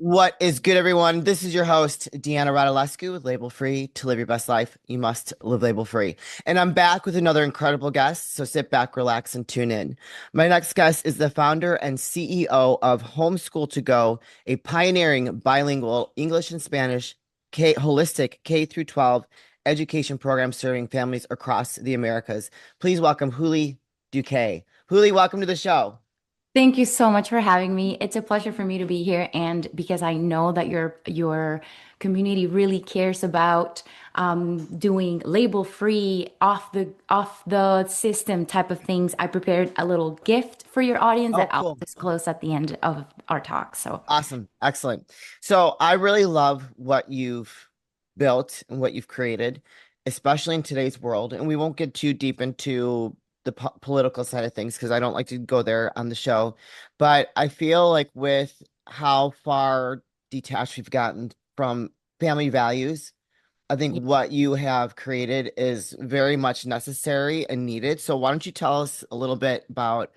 What is good, everyone? This is your host, Deanna Radulescu with Label Free. To live your best life, you must live label free. And I'm back with another incredible guest. So sit back, relax, and tune in. My next guest is the founder and CEO of HomeschoolToGo, a pioneering bilingual English and Spanish holistic K through 12 education program serving families across the Americas. Please welcome Houlie Duque. Houlie, welcome to the show. Thank you so much for having me. It's a pleasure for me to be here, and because I know that your community really cares about doing label-free, off the system type of things. I prepared a little gift for your audience Oh, that I'll cool. disclose at the end of our talk. So Awesome. Excellent. So I really love what you've built and what you've created, especially in today's world. And we won't get too deep into the political side of things because I don't like to go there on the show. But I feel like with how far detached we've gotten from family values, I think yeah, what you have created is very much necessary and needed. So why don't you tell us a little bit about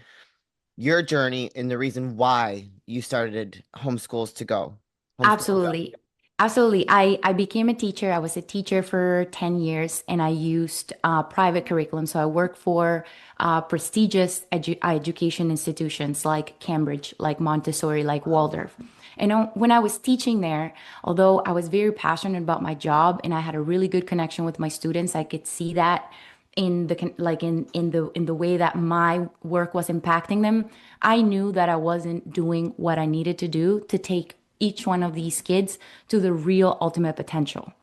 your journey and the reason why you started Homeschools to Go. Homeschool to Go. absolutely. Absolutely. I became a teacher. I was a teacher for 10 years and I used private curriculum. So I worked for prestigious education institutions like Cambridge, like Montessori, like Waldorf. And when I was teaching there, although I was very passionate about my job and I had a really good connection with my students, I could see that in the like in the way that my work was impacting them. I knew that I wasn't doing what I needed to do to take each one of these kids to the real ultimate potential.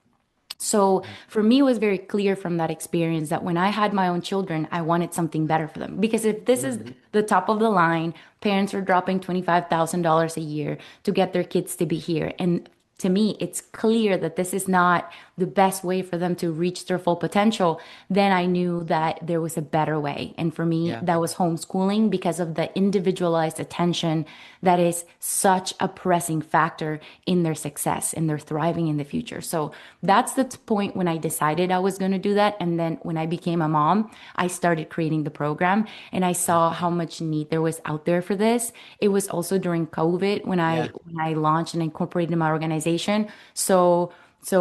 So for me, it was very clear from that experience that when I had my own children, I wanted something better for them. Because if this is Mhm. the top of the line, parents are dropping $25,000 a year to get their kids to be here. And to me, it's clear that this is not the best way for them to reach their full potential. Then I knew that there was a better way. And for me, Yeah. that was homeschooling because of the individualized attention that is such a pressing factor in their success and their thriving in the future. So that's the point when I decided I was going to do that. And then when I became a mom, I started creating the program and I saw how much need there was out there for this. It was also during COVID when I Yeah. when I launched and incorporated my organization. So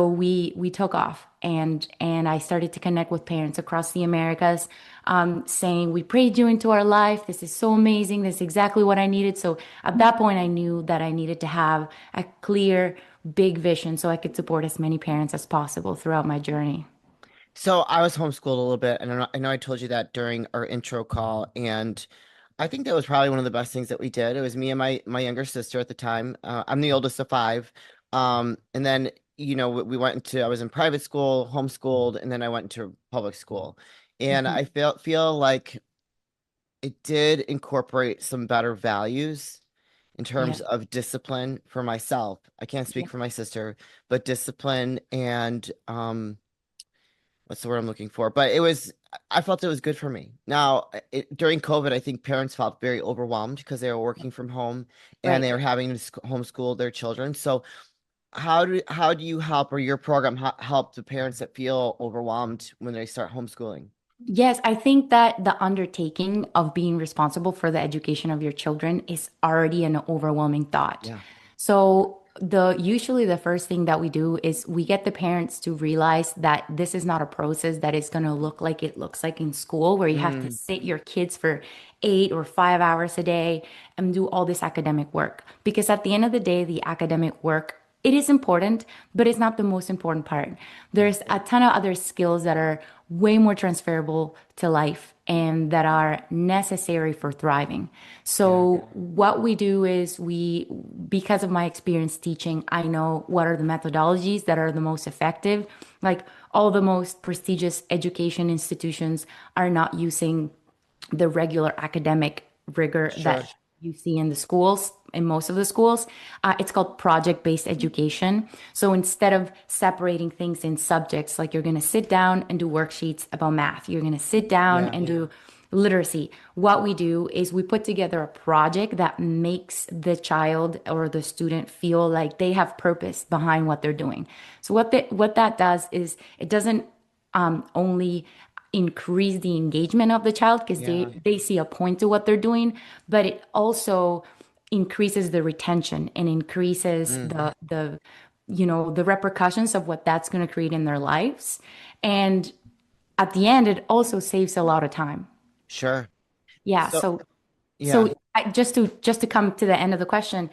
we took off and I started to connect with parents across the Americas, saying, "We prayed you into our life. This is so amazing. This is exactly what I needed." So at that point, I knew that I needed to have a clear, big vision so I could support as many parents as possible throughout my journey. So I was homeschooled a little bit, and I know I told you that during our intro call, and I think that was probably one of the best things that we did. It was me and my younger sister at the time. I'm the oldest of five. And then we went into I was in private school, homeschooled, and then I went into public school. And Mhm. I feel like it did incorporate some better values in Yeah. terms of discipline for myself. I can't speak Yeah. for my sister, but discipline and what's the word I'm looking for? But I felt it was good for me. Now, during COVID, I think parents felt very overwhelmed because they were working from home and Right. they were having to homeschool their children. So, how do you help or your program help the parents that feel overwhelmed when they start homeschooling? Yes, I think that the undertaking of being responsible for the education of your children is already an overwhelming thought. Yeah. So the usually the first thing that we do is we get the parents to realize that this is not a process that is going to look like it looks like in school, where you have to Mm, sit your kids for 8 or 5 hours a day and do all this academic work. Because at the end of the day, the academic work, it is important, but it's not the most important part. yeah. There's a ton of other skills that are way more transferable to life and that are necessary for thriving. Yeah. So what we do is because of my experience teaching, I know what are the methodologies that are the most effective. Like all the most prestigious education institutions are not using the regular academic rigor Sure. that you see in the schools, in most of the schools. It's called project-based education. So instead of separating things in subjects, like you're going to sit down and do worksheets about math, you're going to sit down Yeah. and do literacy. What we do is we put together a project that makes the child or the student feel like they have purpose behind what they're doing. So what that does is it doesn't only increase the engagement of the child because they Yeah. they see a point to what they're doing, but it also increases the retention and increases Mm, the repercussions of what that's going to create in their lives. And at the end, it also saves a lot of time. sure. Yeah. So, So yeah, just to come to the end of the question,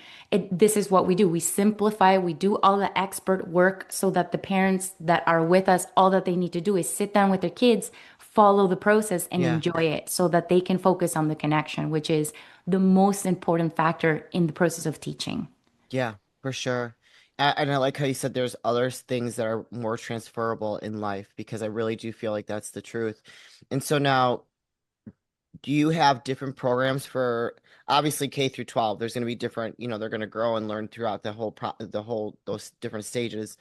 this is what we do. We simplify, we do all the expert work so that the parents that are with us, all that they need to do is sit down with their kids, follow the process and yeah, enjoy it so that they can focus on the connection, which is the most important factor in the process of teaching. yeah, for sure. And I like how you said there's other things that are more transferable in life because I really do feel like that's the truth. And so now, do you have different programs for obviously K through 12? There's going to be different, they're going to grow and learn throughout those different stages.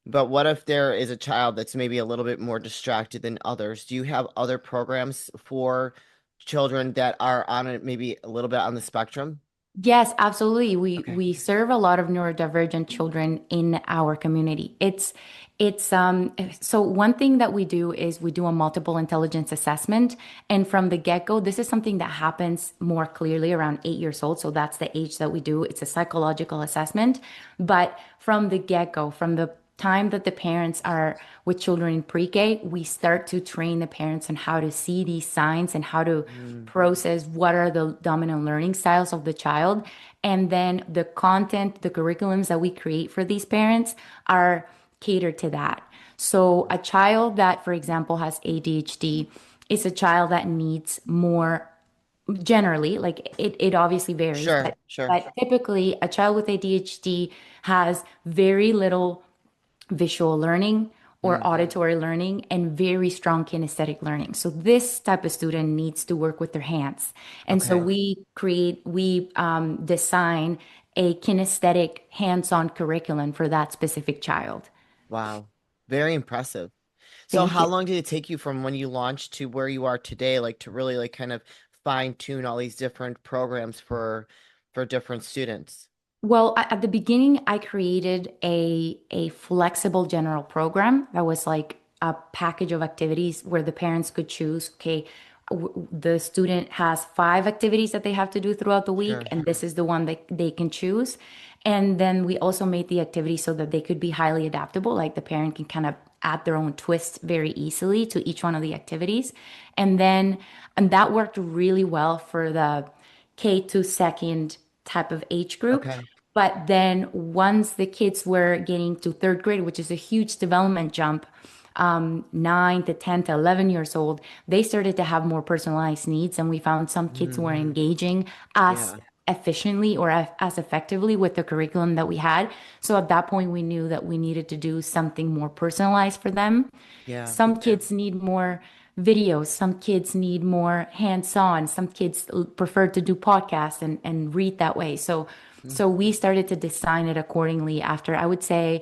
But what if there is a child that's maybe a little bit more distracted than others? Do you have other programs for children that are on it, maybe a little bit on the spectrum? Yes, absolutely. We Okay. we serve a lot of neurodivergent children in our community. It's so one thing that we do is we do a multiple intelligence assessment. And from the get-go, this is something that happens more clearly around 8 years old. So that's the age that we do. It's a psychological assessment. But from the get-go, from the time that the parents are with children in pre-K, we start to train the parents on how to see these signs and how to Mm, process what are the dominant learning styles of the child. And then the content, the curriculums that we create for these parents are catered to that. So a child that, for example, has ADHD is a child that needs more generally, like it obviously varies, sure, sure. but typically a child with ADHD has very little visual learning or Mm, auditory learning and very strong kinesthetic learning. So this type of student needs to work with their hands. And so okay. we design a kinesthetic hands-on curriculum for that specific child. Wow. Very impressive. So Thank how you. long did it take you from when you launched to where you are today, like to really like kind of fine tune all these different programs for different students? Well, at the beginning, I created a flexible general program that was like a package of activities where the parents could choose, okay, the student has 5 activities that they have to do throughout the week, Sure. and this is the one that they can choose. And then we also made the activity so that they could be highly adaptable, like the parent can kind of add their own twist very easily to each one of the activities. And that worked really well for the K to second type of age group. Okay. But then once the kids were getting to third grade, which is a huge development jump, 9 to 10 to 11 years old, they started to have more personalized needs. And we found some kids were Mm, engaging as yeah. efficiently or as effectively with the curriculum that we had. So at that point, we knew that we needed to do something more personalized for them. Yeah. Some kids need more videos, some kids need more hands-on, some kids prefer to do podcasts and read that way. So Mm, so we started to design it accordingly after I would say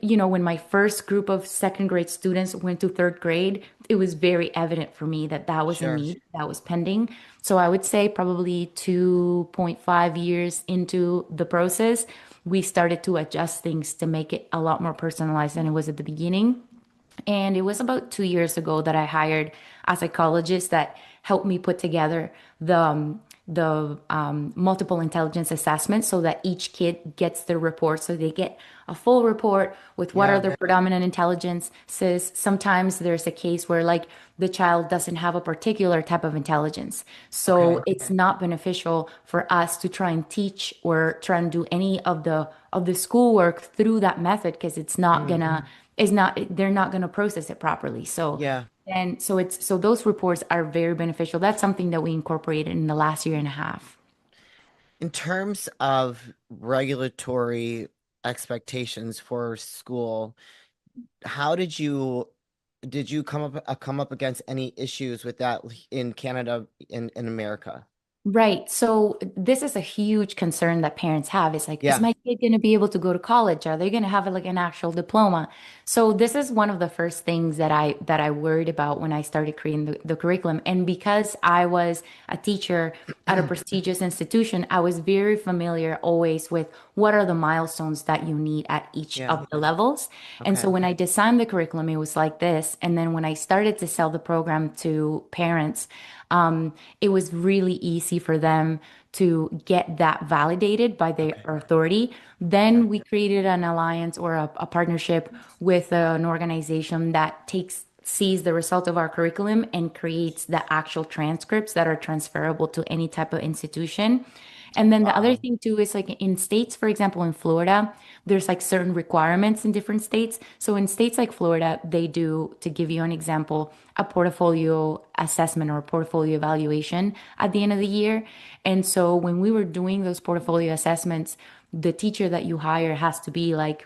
when my first group of second grade students went to third grade, it was very evident for me that that was a sure. need that was pending. So I would say probably 2.5 years into the process, we started to adjust things to make it a lot more personalized than it was at the beginning. And it was about 2 years ago that I hired a psychologist that helped me put together the multiple intelligence assessment so that each kid gets their report. So they get a full report with what are Yeah. their predominant intelligences. Sometimes there's a case where like the child doesn't have a particular type of intelligence. So Okay. it's not beneficial for us to try and teach or try and do any of the schoolwork through that method because it's not Mm, gonna is not they're not gonna process it properly. So yeah. and so it's so those reports are very beneficial. That's something that we incorporated in the last year and a half. In terms of regulatory expectations for school, how did you come up against any issues with that in Canada in America? Right. So this is a huge concern that parents have. It's like, is Yeah. my kid going to be able to go to college? Are they going to have like an actual diploma? So this is one of the first things that I worried about when I started creating the curriculum. And because I was a teacher at a prestigious institution, I was very familiar always with what are the milestones that you need at each Yeah. of the levels. And so Okay. when I designed the curriculum, it was like this. And then when I started to sell the program to parents, it was really easy for them to get that validated by the Okay. authority. Yeah. Then we created an alliance or a partnership with an organization that sees the result of our curriculum and creates the actual transcripts that are transferable to any type of institution. And then the other Wow. thing too is like in states, for example, in Florida, there's like certain requirements in different states. So in states like Florida, they do, to give you an example, a portfolio assessment or a portfolio evaluation at the end of the year. And so when we were doing those portfolio assessments, the teacher that you hire has to be like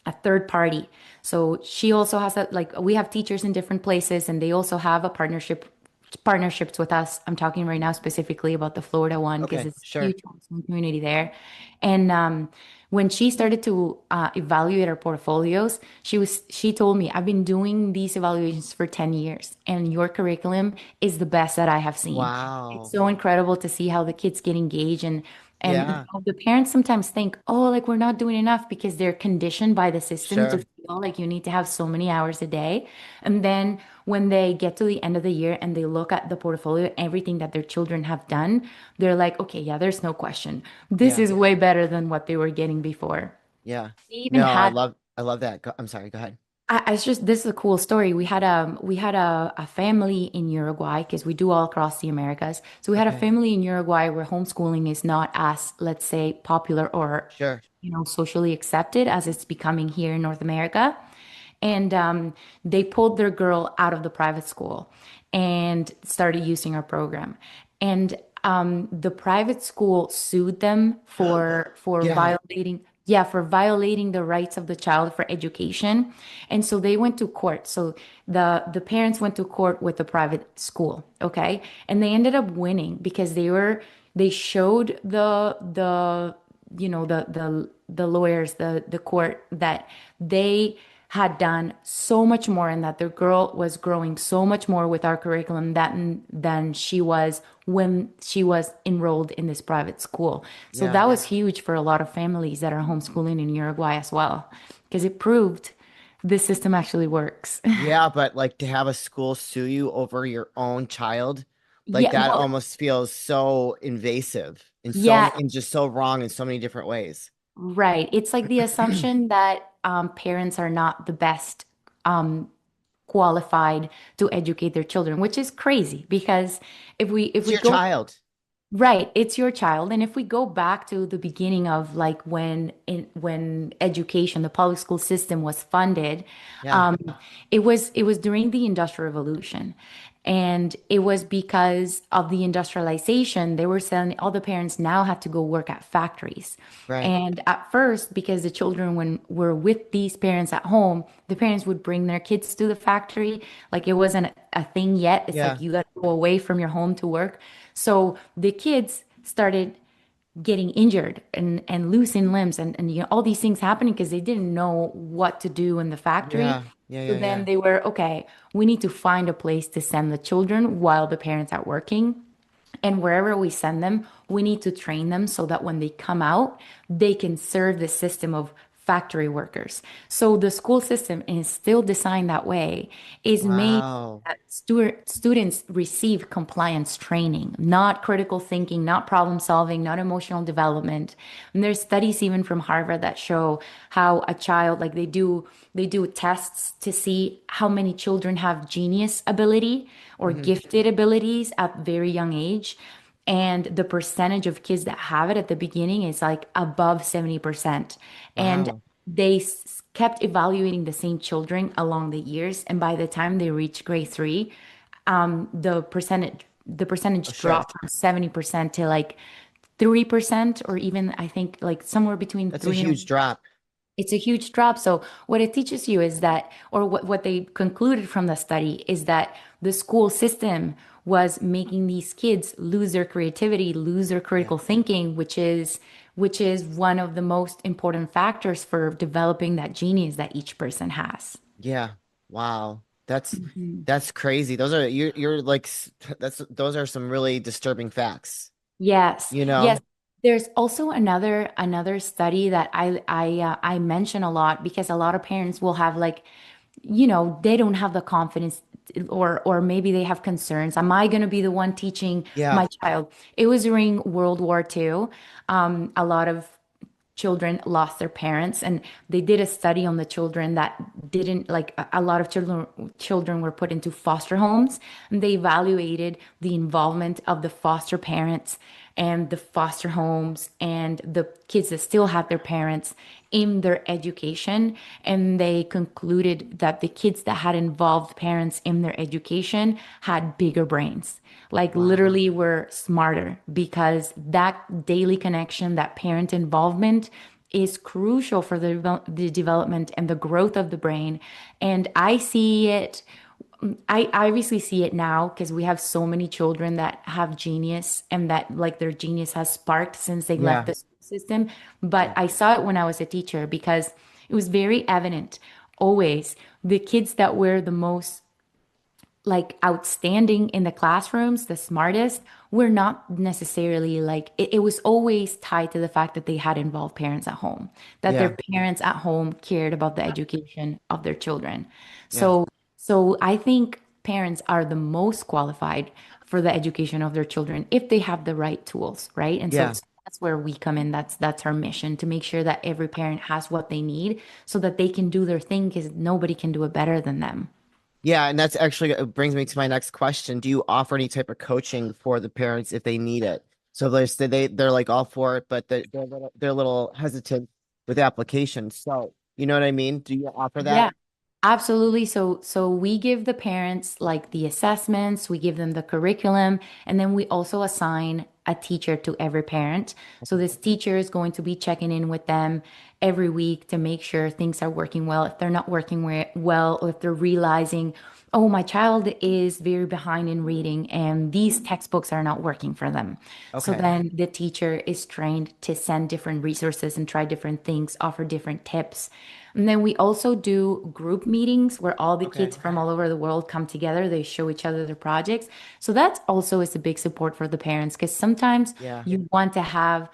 a third party. So she also has that, like we have teachers in different places and they also have a partnerships with us. I'm talking right now specifically about the Florida one because Okay. it's a Sure. huge Muslim community there. And when she started to evaluate our portfolios, she told me, I've been doing these evaluations for 10 years and your curriculum is the best that I have seen. It's Wow. so incredible to see how the kids get engaged and Yeah. how the parents sometimes think, oh, like we're not doing enough because they're conditioned by the system to Sure. feel like you need to have so many hours a day. And then when they get to the end of the year and they look at the portfolio, everything that their children have done, they're like, okay, yeah, there's no question. This Yeah. is way better than what they were getting before. Yeah. They even No, had I love that. I'm sorry. Go ahead. it's just this is a cool story. We had a family in Uruguay because we do all across the Americas. So we had a Okay. family in Uruguay where homeschooling is not as, let's say, popular or Sure. socially accepted as it's becoming here in North America. And they pulled their girl out of the private school and started using our program. And the private school sued them for Yeah. violating, yeah, for violating the rights of the child for education. And so they went to court. So the parents went to court with the private school, okay? And they ended up winning because they showed the lawyers, the court, that they had done so much more and that the girl was growing so much more with our curriculum than she was when she was enrolled in this private school. So Yeah. that was huge for a lot of families that are homeschooling in Uruguay as well, because it proved this system actually works. Yeah, but like to have a school sue you over your own child, like Yeah, that well, almost feels so invasive and yeah, and just so wrong in so many different ways. right. It's like the assumption that parents are not the best um, qualified to educate their children, which is crazy because if It's we your go child. right, it's your child. And if we go back to the beginning of like when education, the public school system was funded, Yeah. um, it was during the Industrial Revolution. And it was because of the industrialization, they were saying all the parents now had to go work at factories. Right. And at first, because the children when were with these parents at home, the parents would bring their kids to the factory. Like it wasn't a thing yet. It's like Yeah. you got to go away from your home to work. So the kids started getting injured and losing limbs and all these things happening because they didn't know what to do in the factory. Yeah. Yeah. So Yeah. then Yeah. they were, okay, we need to find a place to send the children while the parents are working. And wherever we send them, we need to train them so that when they come out, they can serve the system of factory workers. So the school system is still designed that way, is made Wow. that students receive compliance training, not critical thinking, not problem solving, not emotional development. And there's studies even from Harvard that show how a child, like they do tests to see how many children have genius ability or Hmm. gifted abilities at very young age. And the percentage of kids that have it at the beginning is like above 70%. And Wow. kept evaluating the same children along the years. And by the time they reached grade three, the Oh, percentage sure. dropped from 70% to like 3%, or even I think like somewhere between That's a three and huge drop. it's a huge drop. So what it teaches you is that, or what they concluded from the study is that the school system was making these kids lose their creativity, lose their Yeah. critical thinking, which is one of the most important factors for developing that genius that each person has. Yeah. Wow. Mhm. That's crazy. Those are you're like that's those are some really disturbing facts, Yes, you yes. know? There's also another study that I mention a lot because a lot of parents will have like they don't have the confidence or maybe they have concerns. Am I going to be the one teaching Yeah. my child? It was during World War II. A lot of children lost their parents, and they did a study on the children that didn't like a lot of children were put into foster homes, and they evaluated the involvement of the foster parents and the foster homes and the kids that still have their parents in their education. And they concluded that the kids that had involved parents in their education had bigger brains, like Wow. literally were smarter, because that daily connection, that parent involvement is crucial for the development and the growth of the brain. And I see it, I obviously see it now because we have so many children that have genius and that like their genius has sparked since they left Yeah. the school system. But Yeah. I saw it when I was a teacher because it was very evident always the kids that were the most like outstanding in the classrooms, the smartest, were not necessarily like it was always tied to the fact that they had involved parents at home, that Yeah. their parents at home cared about the education of their children. Yeah. So I think parents are the most qualified for the education of their children if they have the right tools, right? And so Yeah. that's where we come in. That's our mission, to make sure that every parent has what they need so that they can do their thing, because nobody can do it better than them. Yeah, and that's actually brings me to my next question. Do you offer any type of coaching for the parents if they need it? So they're like all for it, but they're a little hesitant with applications. So you know what I mean? Do you offer Yeah. that? Absolutely. So we give the parents like the assessments, we give them the curriculum, and then we also assign a teacher to every parent. So this teacher is going to be checking in with them every week to make sure things are working well. If they're not working well, or if they're realizing, oh, my child is very behind in reading and these textbooks are not working for them. So Okay. then the teacher is trained to send different resources and try different things, offer different tips. And then we also do group meetings where all the Okay. kids from all over the world come together. They show each other their projects. So that also is a big support for the parents, because sometimes Yeah. you want to have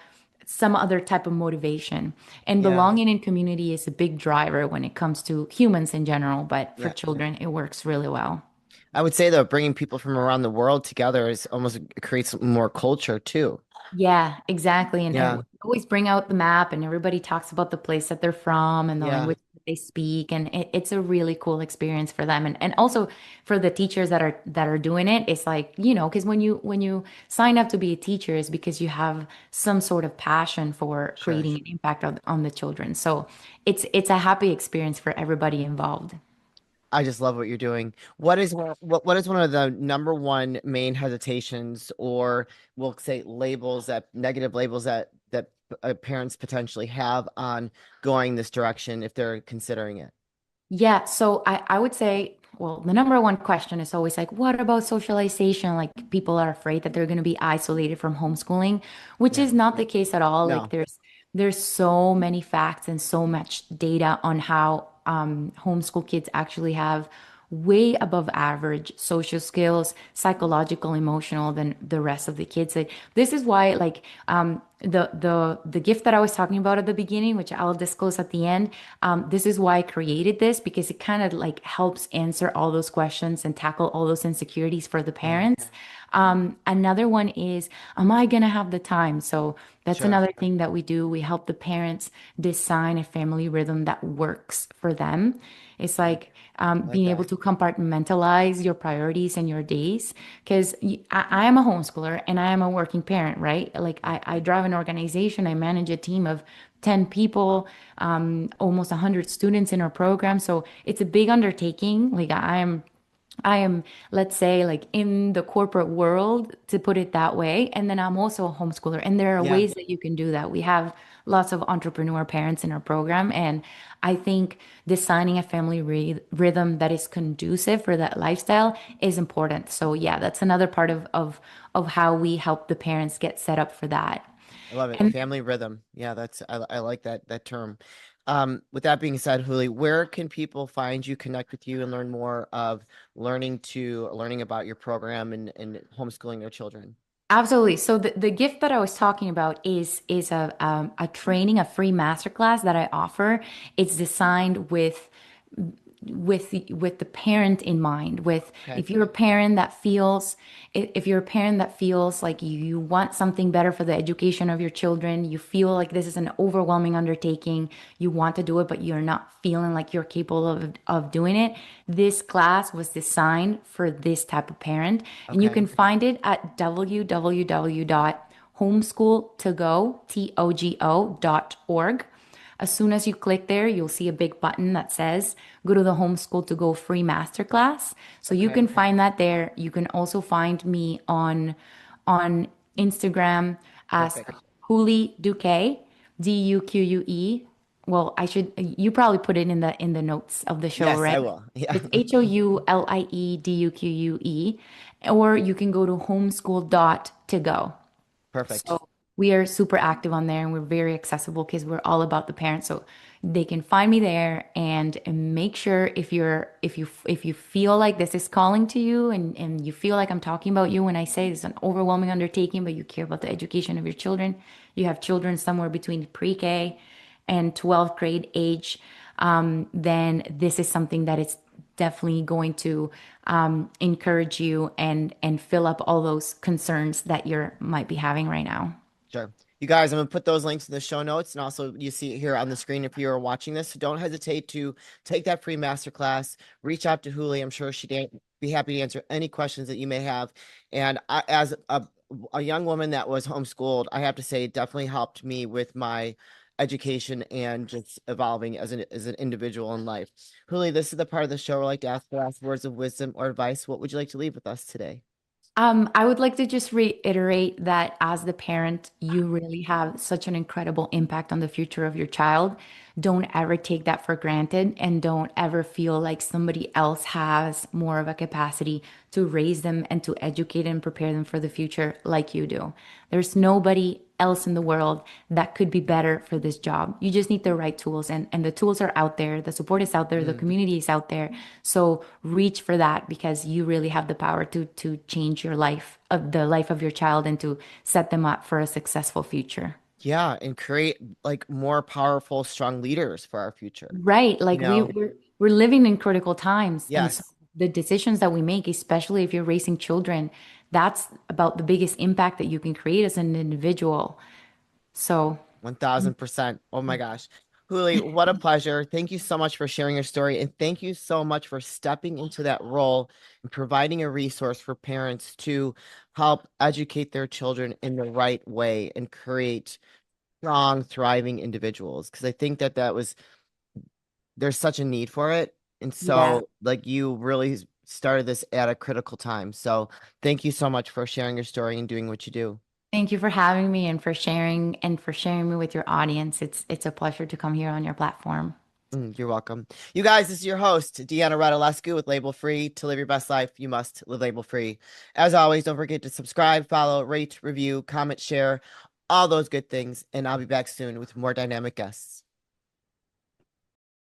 some other type of motivation. And Yeah. belonging in community is a big driver when it comes to humans in general, but for Yeah. children, it works really well. I would say though, bringing people from around the world together is almost creates more culture too. Yeah, exactly. And Yeah. we always bring out the map, and everybody talks about the place that they're from and the Yeah. language that they speak. And it's a really cool experience for them. And also for the teachers that are doing it, it's like, because when you sign up to be a teacher, is because you have some sort of passion for Sure. creating an impact on the children. So it's a happy experience for everybody involved. I just love what you're doing. What is one of the number one main hesitations, or we'll say labels, that negative labels that parents potentially have on going this direction if they're considering it? Yeah, so I would say, well, the number one question is always like, what about socialization? Like people are afraid that they're going to be isolated from homeschooling, which Yeah. is not the case at all. Like No. there's so many facts and so much data on how homeschool kids actually have way above average social skills, psychological, emotional than the rest of the kids. Like, this is why like the gift that I was talking about at the beginning, which I'll disclose at the end, this is why I created this, because it kind of like helps answer all those questions and tackle all those insecurities for the Yeah. parents. Another one is, am I gonna have the time? So that's Sure. another thing that we do. We help the parents design a family rhythm that works for them. It's Yeah. like I like being able that. to compartmentalize your priorities and your days. Because I am a homeschooler and I am a working parent, right? Like Yeah. I drive an organization, I manage a team of 10 people, almost 100 students in our program. So it's a big undertaking. Like I am, let's say, like in the corporate world, to put it that way. And then I'm also a homeschooler. And there are Yeah. ways that you can do that. We have lots of entrepreneur parents in our program. And I think designing a family rhythm that is conducive for that lifestyle is important. So yeah, that's another part of how we help the parents get set up for that. I love it. And Family rhythm. Yeah, I like that term. With that being said, Huli, where can people find you, connect with you, and learn more of learning about your program and homeschooling their children? absolutely. So the gift that I was talking about is a training, a free masterclass that I offer. It's designed with with the parent in mind. With Okay. if you're a parent that feels if you're a parent that feels like you want something better for the education of your children, you feel like this is an overwhelming undertaking, you want to do it, but you're not feeling like you're capable of doing it. This class was designed for this type of parent, and you Okay. can find it at www.homeschooltogo.org. As soon as you click there, you'll see a big button that says go to the Homeschool to Go free masterclass. So you Okay. can find that there. You can also find me on Instagram as Perfect. Houlie Duque, Duque. Well, you probably put it in the notes of the show, Yes, I right? will. Yeah. It's HOULIE DUQUE, or you can go to homeschool.togo. Perfect. So we are super active on there and we're very accessible because we're all about the parents. So they can find me there and make sure if you feel like this is calling to you and you feel like I'm talking about you when I say it's an overwhelming undertaking, but you care about the education of your children, you have children somewhere between pre-K and 12th grade age, then this is something that it's definitely going to encourage you and fill up all those concerns that you might be having right now. Sure. You guys, I'm gonna put those links in the show notes, and also you see it here on the screen if you are watching this. So don't hesitate to take that free masterclass. Reach out to Houlie. I'm sure she'd be happy to answer any questions that you may have. And as a young woman that was homeschooled, I have to say it definitely helped me with my education and just evolving as an individual in life. Houlie, this is the part of the show where I like to ask the last words of wisdom or advice. What would you like to leave with us today? I would like to just reiterate that as the parent, you really have such an incredible impact on the future of your child. Don't ever take that for granted and don't ever feel like somebody else has more of a capacity to raise them and to educate and prepare them for the future like you do. There's nobody else in the world that could be better for this job. You just need the right tools and the tools are out there, the support is out there, the Mm. community is out there. So reach for that because you really have the power to change your life, of the life of your child and to set them up for a successful future. Yeah, and create like more powerful, strong leaders for our future. Right. You Like know, we're living in critical times. And so yes, the decisions that we make, especially if you're raising children, that's about the biggest impact that you can create as an individual. So 1000%. Oh my gosh. Huli, what a pleasure. Thank you so much for sharing your story. And thank you so much for stepping into that role and providing a resource for parents to help educate their children in the right way and create strong, thriving individuals. Because I think that there's such a need for it. And yeah. so, like, you really started this at a critical time. So, thank you so much for sharing your story and doing what you do. Thank you for having me and for sharing me with your audience. It's a pleasure to come here on your platform. You're welcome. You guys, this is your host, Deanna Radulescu with Label Free. To live your best life, you must live label free. As always, don't forget to subscribe, follow, rate, review, comment, share, all those good things. And I'll be back soon with more dynamic guests.